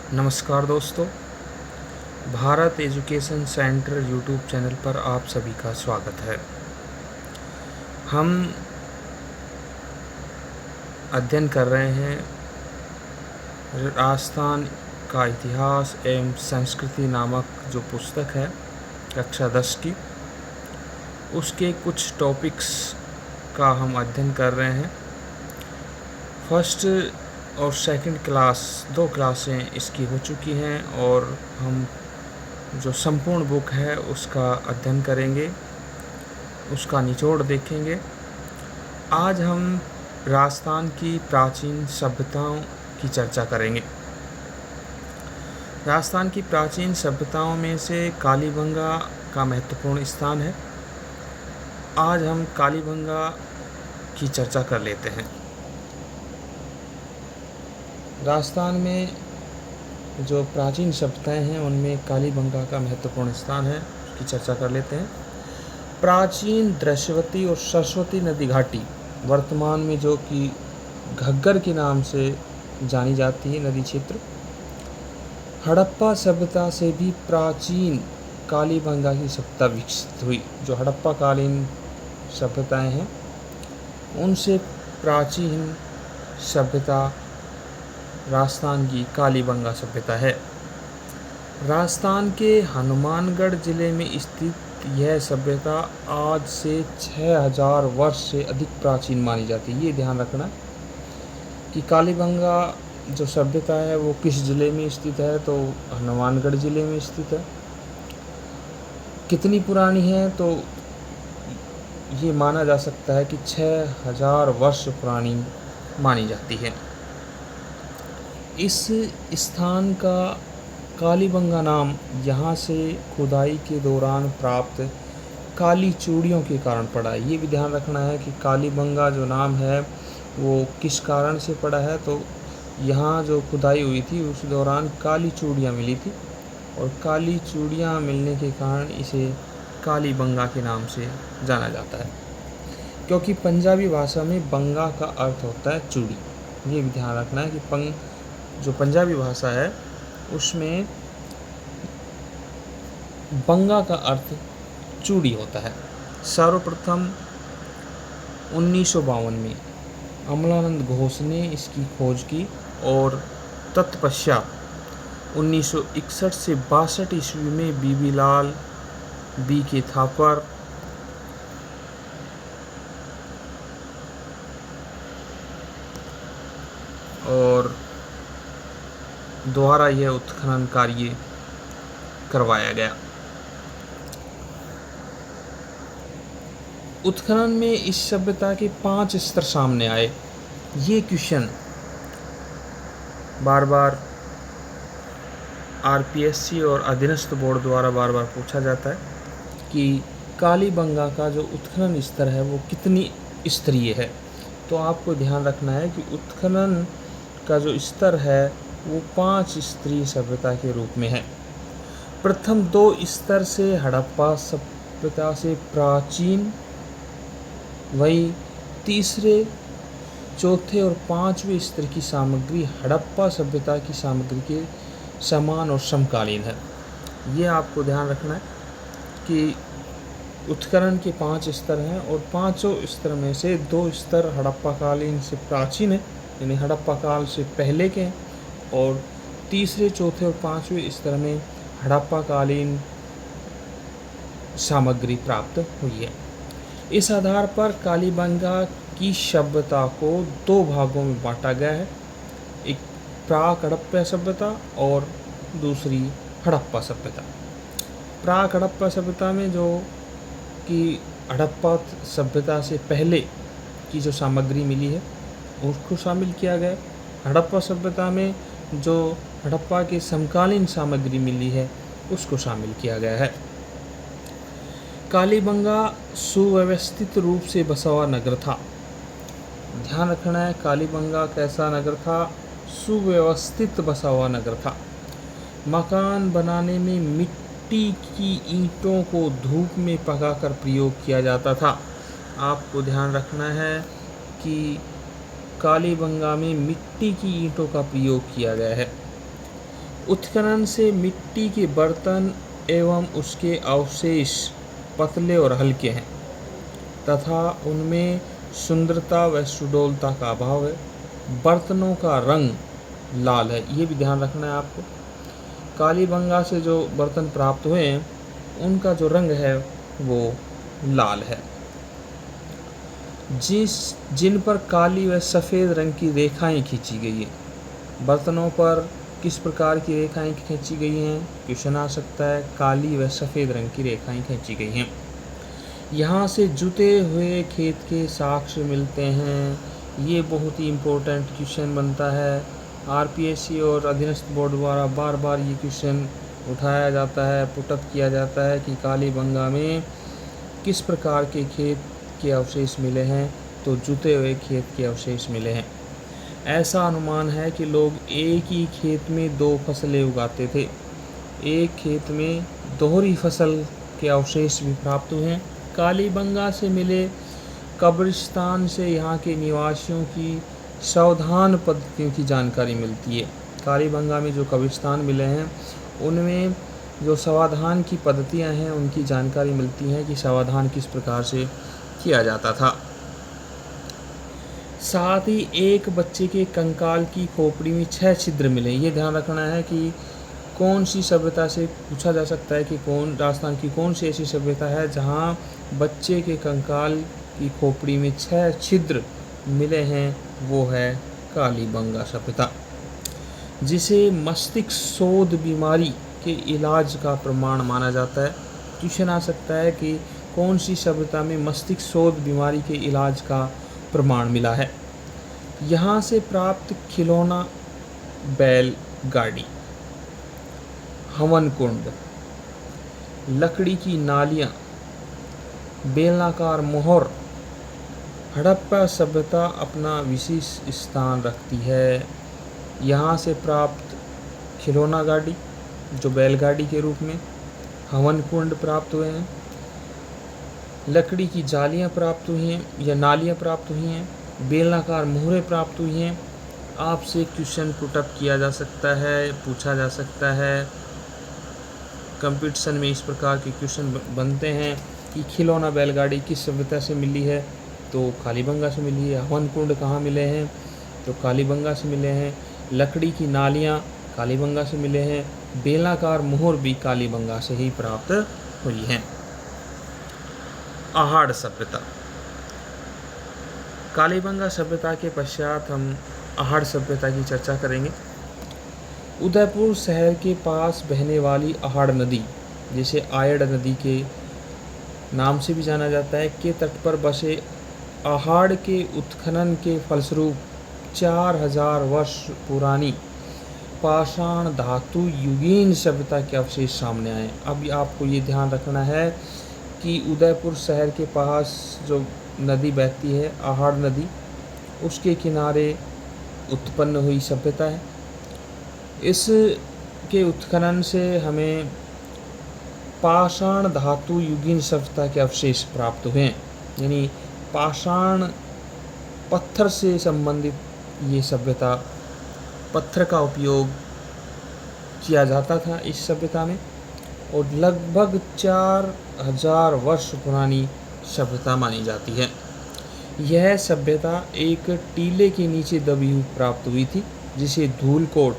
नमस्कार दोस्तों, Bharat education centre YouTube channel पर आप सभी का स्वागत है। हम अध्ययन कर रहे हैं राजस्थान का इतिहास एवं संस्कृति नामक जो पुस्तक है कक्षा 10 की, उसके कुछ टॉपिक्स का हम अध्ययन कर रहे हैं। फर्स्ट और सेकंड क्लास 2 क्लासें इसकी हो चुकी हैं और हम जो संपूर्ण बुक है उसका अध्ययन करेंगे, उसका निचोड़ देखेंगे। आज हम राजस्थान की प्राचीन सभ्यताओं की चर्चा करेंगे। राजस्थान की प्राचीन सभ्यताओं में से कालीबंगा का महत्वपूर्ण स्थान है। आज हम कालीबंगा की चर्चा कर लेते हैं। राजस्थान में जो प्राचीन सभ्यताएं हैं उनमें कालीबंगा का महत्वपूर्ण स्थान है, उसकी चर्चा कर लेते हैं। प्राचीन दृश्यवती और सरस्वती नदी घाटी, वर्तमान में जो कि घग्गर के नाम से जानी जाती है नदी क्षेत्र, हड़प्पा सभ्यता से भी प्राचीन कालीबंगा की सभ्यता विकसित हुई। जो हड़प्पा कालीन सभ्यताएं हैं उनसे प्राचीन सभ्यता राजस्थान की कालीबंगा सभ्यता है। राजस्थान के हनुमानगढ़ जिले में स्थित यह सभ्यता आज से 6000 वर्ष से अधिक प्राचीन मानी जाती है। ये ध्यान रखना कि कालीबंगा जो सभ्यता है वो किस जिले में स्थित है, तो हनुमानगढ़ जिले में स्थित है। कितनी पुरानी है, तो ये माना जा सकता है कि 6000 वर्ष पुरानी मानी जाती है। इस स्थान का कालीबंगा नाम यहाँ से खुदाई के दौरान प्राप्त काली चूड़ियों के कारण पड़ा है। ये भी ध्यान रखना है कि कालीबंगा जो नाम है वो किस कारण से पड़ा है, तो यहाँ जो खुदाई हुई थी उस दौरान काली चूड़ियाँ मिली थी और काली चूड़ियाँ मिलने के कारण इसे कालीबंगा के नाम से जाना जाता है, क्योंकि पंजाबी भाषा में बंगा का अर्थ होता है चूड़ी। ये भी ध्यान रखना है कि जो पंजाबी भाषा है उसमें बंगा का अर्थ चूड़ी होता है। सर्वप्रथम 1952 में अमलानंद घोष ने इसकी खोज की और तत्पश्चात 1961 से 62 ईस्वी में बीबी लाल, बी के थापर और द्वारा यह उत्खनन कार्य करवाया गया। उत्खनन में इस सभ्यता के 5 स्तर सामने आए। ये क्वेश्चन बार बार आरपीएससी और अधीनस्थ बोर्ड द्वारा बार बार पूछा जाता है कि कालीबंगा का जो उत्खनन स्तर है वो कितनी स्तरीय है। तो आपको ध्यान रखना है कि उत्खनन का जो स्तर है वो 5 स्तरीय सभ्यता के रूप में है। प्रथम 2 स्तर से हड़प्पा सभ्यता से प्राचीन, वही तीसरे, चौथे और 5वें स्तर की सामग्री हड़प्पा सभ्यता की सामग्री के समान और समकालीन है। ये आपको ध्यान रखना है कि उत्खनन के 5 स्तर हैं और 5 स्तर में से 2 स्तर हड़प्पा कालीन से प्राचीन है, यानी हड़प्पा काल से पहले के हैं, और तीसरे, चौथे और 5वें स्तर में हड़प्पा कालीन सामग्री प्राप्त हुई है। इस आधार पर कालीबंगा की सभ्यता को 2 भागों में बांटा गया है, एक प्राक हड़प्पा सभ्यता और दूसरी हड़प्पा सभ्यता। प्राक हड़प्पा सभ्यता में जो कि हड़प्पा सभ्यता से पहले की जो सामग्री मिली है उसको शामिल किया गया। हड़प्पा सभ्यता में जो हड़प्पा के समकालीन सामग्री मिली है उसको शामिल किया गया है। कालीबंगा सुव्यवस्थित रूप से बसा हुआ नगर था। ध्यान रखना है, कालीबंगा कैसा नगर था? सुव्यवस्थित बसा हुआ नगर था। मकान बनाने में मिट्टी की ईंटों को धूप में पकाकर प्रयोग किया जाता था। आपको ध्यान रखना है कि कालीबंगा में मिट्टी की ईंटों का प्रयोग किया गया है। उत्खनन से मिट्टी के बर्तन एवं उसके अवशेष पतले और हल्के हैं तथा उनमें सुंदरता व सुडौलता का अभाव है। बर्तनों का रंग लाल है, ये भी ध्यान रखना है आपको। कालीबंगा से जो बर्तन प्राप्त हुए हैं उनका जो रंग है वो लाल है। जिन पर काली व सफ़ेद रंग की रेखाएं खींची गई हैं। बर्तनों पर किस प्रकार की रेखाएं खींची गई हैं? क्वेश्चन आ सकता है। काली व सफ़ेद रंग की रेखाएं खींची गई हैं। यहाँ से जुते हुए खेत के साक्ष्य मिलते हैं। ये बहुत ही इम्पोर्टेंट क्वेश्चन बनता है। आरपीएससी और अधीनस्थ बोर्ड द्वारा बार बार ये क्वेश्चन उठाया जाता है, पुटअप किया जाता है कि कालीबंगा में किस प्रकार के खेत के अवशेष मिले हैं, तो जुते हुए खेत के अवशेष मिले हैं। ऐसा अनुमान है कि लोग एक ही खेत में 2 फसलें उगाते थे। एक खेत में दोहरी फसल के अवशेष भी प्राप्त हुए हैं। कालीबंगा से मिले कब्रिस्तान से यहाँ के निवासियों की सावधान पद्धतियों की जानकारी मिलती है। कालीबंगा में जो कब्रिस्तान मिले हैं उनमें जो समाधान की पद्धतियाँ हैं उनकी जानकारी मिलती है कि समाधान किस प्रकार से किया जाता था। साथ ही एक बच्चे के कंकाल की खोपड़ी में 6 छिद्र मिले। ये ध्यान रखना है कि कौन सी सभ्यता से पूछा जा सकता है कि राजस्थान की कौन सी ऐसी सभ्यता है जहाँ बच्चे के कंकाल की खोपड़ी में 6 छिद्र मिले हैं, वो है कालीबंगा सभ्यता, जिसे मस्तिष्क शोध बीमारी के इलाज का प्रमाण माना जाता है। क्वेश्चन आ सकता है कि कौन सी सभ्यता में मस्तिष्क शोध बीमारी के इलाज का प्रमाण मिला है। यहाँ से प्राप्त खिलौना बैलगाड़ी, हवन कुंड, लकड़ी की नालियाँ, बेलनाकार मोहर, हड़प्पा सभ्यता अपना विशेष स्थान रखती है। यहाँ से प्राप्त खिलौना गाड़ी जो बैलगाड़ी के रूप में, हवन कुंड प्राप्त हुए हैं, लकड़ी की जालियाँ प्राप्त हुई हैं या नालियाँ प्राप्त हुई हैं, बेलनाकार मोहरें प्राप्त हुई हैं। आपसे क्वेश्चन पुटअप किया जा सकता है, पूछा जा सकता है। कंपटीशन में इस प्रकार के क्वेश्चन बनते हैं कि खिलौना बैलगाड़ी किस सभ्यता से मिली है, तो कालीबंगा से मिली है। हवन कुंड कहाँ मिले हैं, तो कालीबंगा से मिले हैं। लकड़ी की नालियाँ कालीबंगा से मिले हैं। बेलनाकार मोहर भी कालीबंगा से ही प्राप्त हुई हैं। अहाड़ सभ्यता, कालीबंगा सभ्यता के पश्चात हम अहाड़ सभ्यता की चर्चा करेंगे। उदयपुर शहर के पास बहने वाली अहाड़ नदी, जिसे आयड़ नदी के नाम से भी जाना जाता है, के तट पर बसे अहाड़ के उत्खनन के फलस्वरूप 4000 वर्ष पुरानी पाषाण धातु युगीन सभ्यता के अवशेष सामने आए। अब आपको ये ध्यान रखना है कि उदयपुर शहर के पास जो नदी बहती है अहाड़ नदी, उसके किनारे उत्पन्न हुई सभ्यता है। इस के उत्खनन से हमें पाषाण धातु युगीन सभ्यता के अवशेष प्राप्त हुए हैं। यानी पाषाण पत्थर से संबंधित ये सभ्यता, पत्थर का उपयोग किया जाता था इस सभ्यता में, और लगभग 4000 वर्ष पुरानी सभ्यता मानी जाती है। यह सभ्यता एक टीले के नीचे दबी हुई प्राप्त हुई थी, जिसे धूलकोट,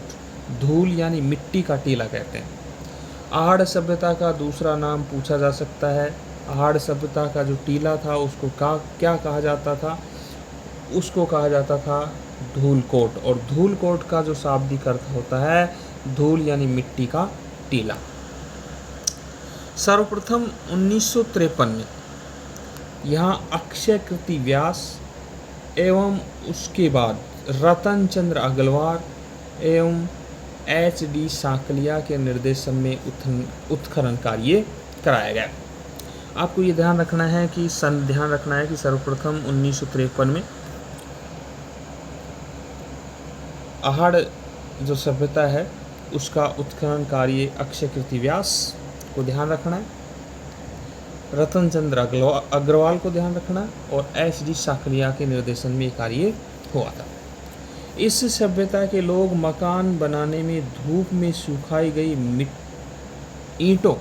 धूल यानी मिट्टी का टीला कहते हैं। अहाड़ सभ्यता का दूसरा नाम पूछा जा सकता है। अहाड़ सभ्यता का जो टीला था उसको क्या कहा जाता था? उसको कहा जाता था धूलकोट, और धूलकोट का जो शाब्दिक अर्थ होता है धूल यानी मिट्टी का टीला। सर्वप्रथम 1953 में यहाँ अक्षय कृति व्यास एवं उसके बाद रतन चंद्र अग्रवाल एवं HD सांकलिया के निर्देशन में उत्खनन कार्य कराया गया। आपको ये ध्यान रखना है कि सर्वप्रथम 1953 में अहाड़ जो सभ्यता है उसका उत्खनन कार्य अक्षय कृति व्यास को ध्यान रखना है, रतन चंद्र अग्रवाल को ध्यान रखना है, और HD सांकलिया के निर्देशन में कार्य हुआ था। इस सभ्यता के लोग मकान बनाने में धूप में सुखाई गई ईंटों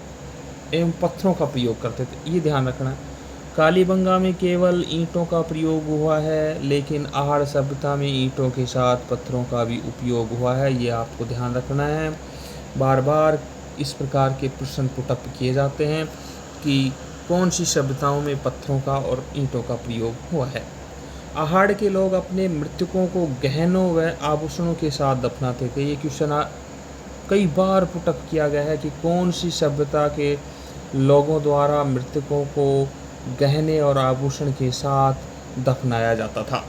एवं पत्थरों का प्रयोग करते थे। ये ध्यान रखना, कालीबंगा में केवल ईंटों का प्रयोग हुआ है, लेकिन आहड़ सभ्यता में ईंटों के साथ पत्थरों का भी उपयोग हुआ है। ये आपको ध्यान रखना है। बार बार इस प्रकार के प्रश्न पुटअप किए जाते हैं कि कौन सी सभ्यताओं में पत्थरों का और ईंटों का प्रयोग हुआ है। आहड़ के लोग अपने मृतकों को गहनों व आभूषणों के साथ दफनाते थे। ये क्वेश्चन कई बार पुटअप किया गया है कि कौन सी सभ्यता के लोगों द्वारा मृतकों को गहने और आभूषण के साथ दफनाया जाता था,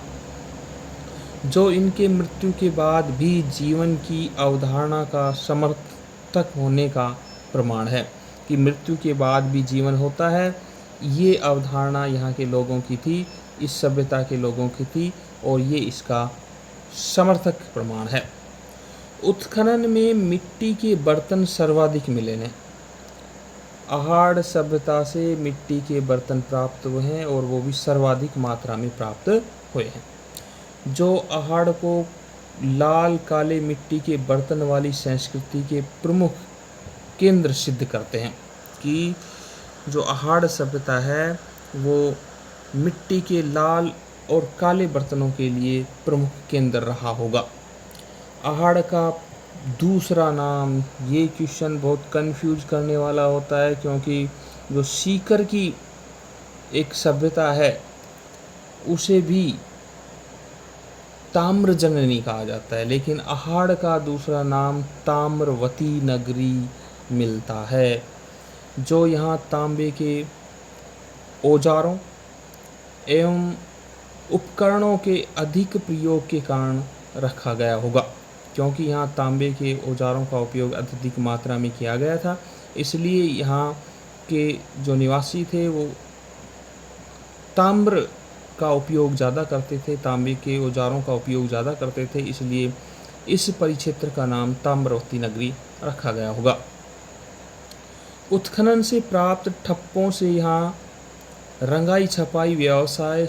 जो इनके मृत्यु के बाद भी जीवन की अवधारणा का समर्थक होने का प्रमाण है कि मृत्यु के बाद भी जीवन होता है। ये अवधारणा यहाँ के लोगों की थी, इस सभ्यता के लोगों की थी, और ये इसका समर्थक प्रमाण है। उत्खनन में मिट्टी के बर्तन सर्वाधिक मिले हैं। आहड़ सभ्यता से मिट्टी के बर्तन प्राप्त हुए हैं और वो भी सर्वाधिक मात्रा में प्राप्त हुए हैं, जो आहड़ को लाल काले मिट्टी के बर्तन वाली संस्कृति के प्रमुख केंद्र सिद्ध करते हैं कि जो आहड़ सभ्यता है वो मिट्टी के लाल और काले बर्तनों के लिए प्रमुख केंद्र रहा होगा। आहड़ का दूसरा नाम, ये क्वेश्चन बहुत कंफ्यूज करने वाला होता है, क्योंकि जो सीकर की एक सभ्यता है उसे भी ताम्र जननी कहा जाता है, लेकिन आहड़ का दूसरा नाम ताम्रवती नगरी मिलता है, जो यहाँ तांबे के औजारों एवं उपकरणों के अधिक प्रयोग के कारण रखा गया होगा। क्योंकि यहाँ तांबे के औजारों का उपयोग अत्यधिक मात्रा में किया गया था, इसलिए यहाँ के जो निवासी थे वो ताम्र का उपयोग ज़्यादा करते थे, तांबे के औजारों का उपयोग ज़्यादा करते थे, इसलिए इस परिक्षेत्र का नाम ताम्रवती नगरी रखा गया होगा। उत्खनन से प्राप्त ठप्पों से यहाँ रंगाई छपाई व्यवसाय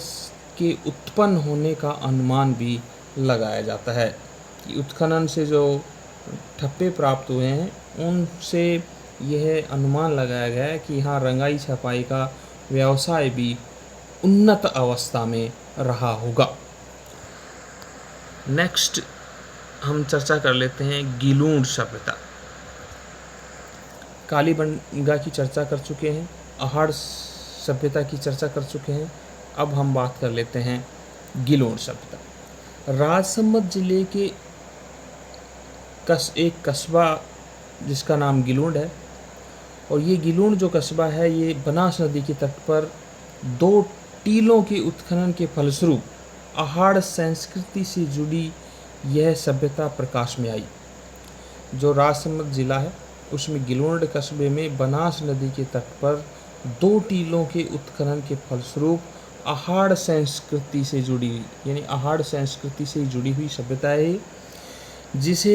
के उत्पन्न होने का अनुमान भी लगाया जाता है कि उत्खनन से जो ठप्पे प्राप्त हुए हैं उनसे यह अनुमान लगाया गया है कि यहाँ रंगाई छपाई का व्यवसाय भी उन्नत अवस्था में रहा होगा। नेक्स्ट हम चर्चा कर लेते हैं गिलूण सभ्यता। कालीबंगा की चर्चा कर चुके हैं, आहड़ सभ्यता की चर्चा कर चुके हैं, अब हम बात कर लेते हैं गिलूण सभ्यता। राजसमंद जिले के एक कस्बा जिसका नाम गिलूण है, और ये गिलूण जो कस्बा है ये बनास नदी के तट पर 2 टीलों के उत्खनन के फलस्वरूप आहड़ संस्कृति से जुड़ी यह सभ्यता प्रकाश में आई। जो राजसमंद जिला है उसमें गिलूण कस्बे में बनास नदी के तट पर 2 टीलों के उत्खनन के फलस्वरूप आहड़ संस्कृति से जुड़ी, यानी आहड़ संस्कृति से जुड़ी हुई सभ्यता है, जिसे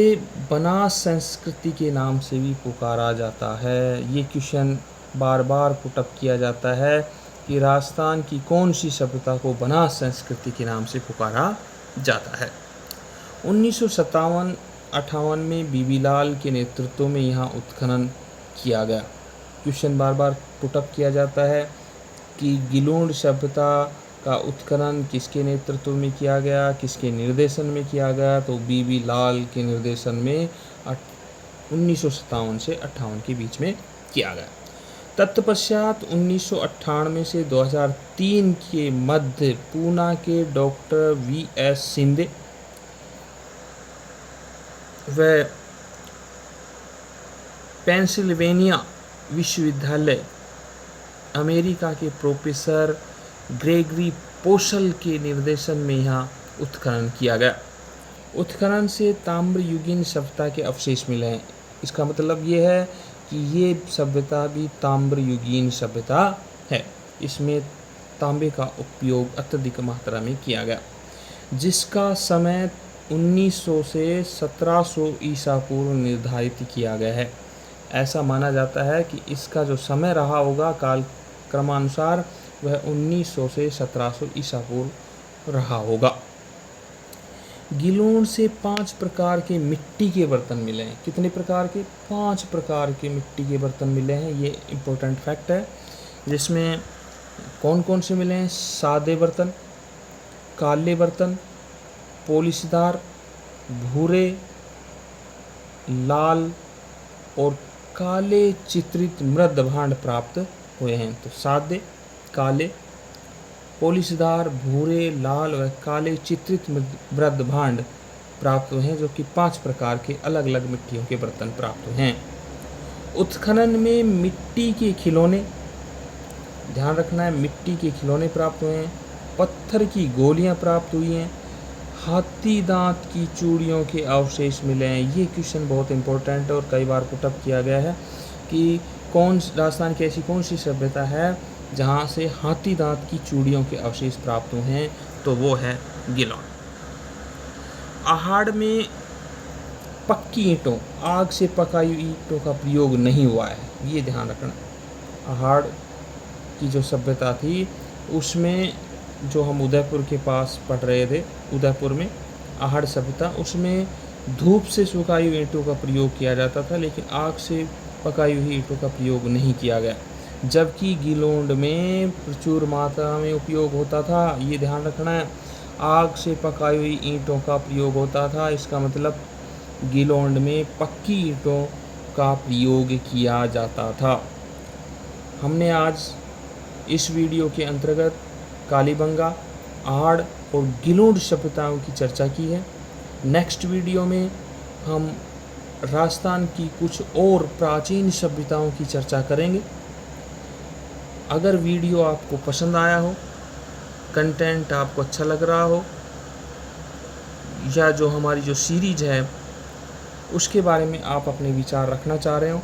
बनास संस्कृति के नाम से भी पुकारा जाता है। ये क्वेश्चन बार बार पुटअप किया जाता है कि राजस्थान की कौन सी सभ्यता को बनास संस्कृति के नाम से पुकारा जाता है। 1957-58 में बीबीलाल के नेतृत्व में यहाँ उत्खनन किया गया। क्वेश्चन बार बार पुटअप किया जाता है कि गिलूण सभ्यता का उत्खनन किसके नेतृत्व में किया गया, किसके निर्देशन में किया गया, तो बीबीलाल के निर्देशन में 1957 से 58 के बीच में किया गया। तत्पश्चात 1998 से 2003 के मध्य पूना के डॉक्टर V.S. शिंदे व पेंसिल्वेनिया विश्वविद्यालय अमेरिका के प्रोफेसर ग्रेगरी पोशल के निर्देशन में यहाँ उत्खनन किया गया। उत्खनन से ताम्रयुगीन सभ्यता के अवशेष मिले हैं। इसका मतलब ये है कि ये सभ्यता भी ताम्रयुगीन सभ्यता है। इसमें तांबे का उपयोग अत्यधिक मात्रा में किया गया, जिसका समय 1900 से 1700 ईसा पूर्व निर्धारित किया गया है। ऐसा माना जाता है कि इसका जो समय रहा होगा काल क्रमानुसार वह 1900 से 1700 ईसा पूर्व रहा होगा। गिलोन से 5 प्रकार के मिट्टी के बर्तन मिले हैं। कितने प्रकार के? 5 प्रकार के मिट्टी के बर्तन मिले हैं। ये इम्पोर्टेंट फैक्ट है। जिसमें कौन कौन से मिले हैं? सादे बर्तन, काले बर्तन, पॉलिशदार, भूरे, लाल और काले चित्रित मृद भांड प्राप्त हुए हैं। तो सादे, काले, पॉलिशदार, भूरे, लाल व काले चित्रित मृद भांड प्राप्त हुए हैं, जो कि 5 प्रकार के अलग अलग मिट्टियों के बर्तन प्राप्त हुए हैं। उत्खनन में मिट्टी के खिलौने, ध्यान रखना है, मिट्टी के खिलौने प्राप्त हुए हैं। पत्थर की गोलियां प्राप्त हुई हैं। हाथी दांत की चूड़ियों के अवशेष मिले हैं। ये क्वेश्चन बहुत इंपॉर्टेंट है और कई बार पुटअप किया गया है कि राजस्थान की ऐसी कौन सी सभ्यता है जहाँ से हाथी दांत की चूड़ियों के अवशेष प्राप्त हुए हैं? तो वो है गिलोन। आहड़ में पक्की ईंटों, आग से पकाई हुई ईंटों का प्रयोग नहीं हुआ है। ये ध्यान रखना। आहड़ की जो सभ्यता थी उसमें, जो हम उदयपुर के पास पढ़ रहे थे, उदयपुर में आहड़ सभ्यता, उसमें धूप से सुखाई हुई ईंटों का प्रयोग किया जाता था, लेकिन आग से पकाई हुई ईंटों का प्रयोग नहीं किया गया। जबकि गिलोंड में प्रचुर मात्रा में उपयोग होता था। ये ध्यान रखना है, आग से पकाई हुई ईंटों का प्रयोग होता था। इसका मतलब गिलोंड में पक्की ईंटों का प्रयोग किया जाता था। हमने आज इस वीडियो के अंतर्गत कालीबंगा, आहड़ और गिलोंड सभ्यताओं की चर्चा की है। नेक्स्ट वीडियो में हम राजस्थान की कुछ और प्राचीन सभ्यताओं की चर्चा करेंगे। अगर वीडियो आपको पसंद आया हो, कंटेंट आपको अच्छा लग रहा हो, या जो हमारी जो सीरीज है उसके बारे में आप अपने विचार रखना चाह रहे हो,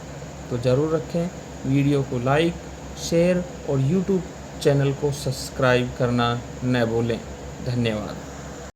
तो ज़रूर रखें। वीडियो को लाइक, शेयर और यूट्यूब चैनल को सब्सक्राइब करना न भूलें। धन्यवाद।